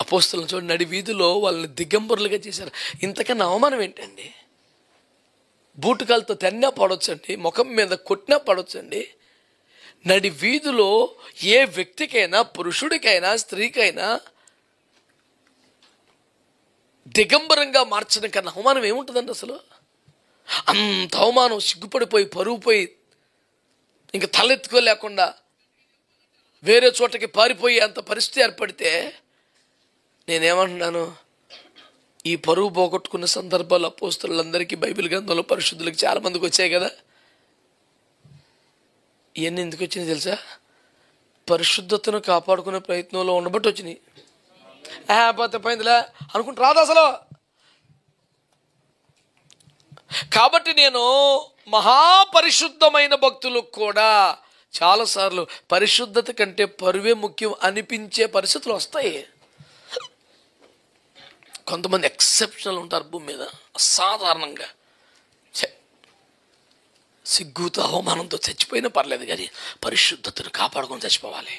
అపోస్తలులను చూడండి, నడి వీధిలో వాళ్ళని దిగంబరులుగా చేశారు. ఇంతకన్నా అవమానం ఏంటండి? బూటుకాలతో తన్నా పడవచ్చండి, ముఖం మీద కొట్టినా పడవచ్చండి. నడి వీధిలో ఏ వ్యక్తికైనా, పురుషుడికైనా స్త్రీకైనా దిగంబరంగా మార్చడం కన్నా అవమానం ఏముంటుందండి అసలు? అంత అవమానం, సిగ్గుపడిపోయి పరువు పోయి ఇంక తలెత్తుకోలేకుండా వేరే చోటకి పారిపోయి అంత పరిస్థితి ఏర్పడితే నేనేమంటున్నాను, ఈ పరువు పోగొట్టుకున్న సందర్భాలు అపోస్తలులందరికీ బైబిల్ గ్రంథంలో పరిశుద్ధులకు చాలామందికి వచ్చాయి కదా. ఇవన్నీ ఎందుకు వచ్చినాయి తెలుసా? పరిశుద్ధతను కాపాడుకునే ప్రయత్నంలో ఉండబట్టి వచ్చినాయి. పోతే పోయిందిలే అనుకుంటు రాదు అసలు. కాబట్టి నేను మహాపరిశుద్ధమైన భక్తులకు కూడా చాలాసార్లు పరిశుద్ధత కంటే పరువే ముఖ్యం అనిపించే పరిస్థితులు వస్తాయి. కొంతమంది ఎక్సెప్షనల్ ఉంటారు భూమి మీద, అసాధారణంగా సిగ్గుతో అవమానంతో చచ్చిపోయినా పర్లేదు, కానీ పరిశుద్ధతను కాపాడుకొని చచ్చిపోవాలి.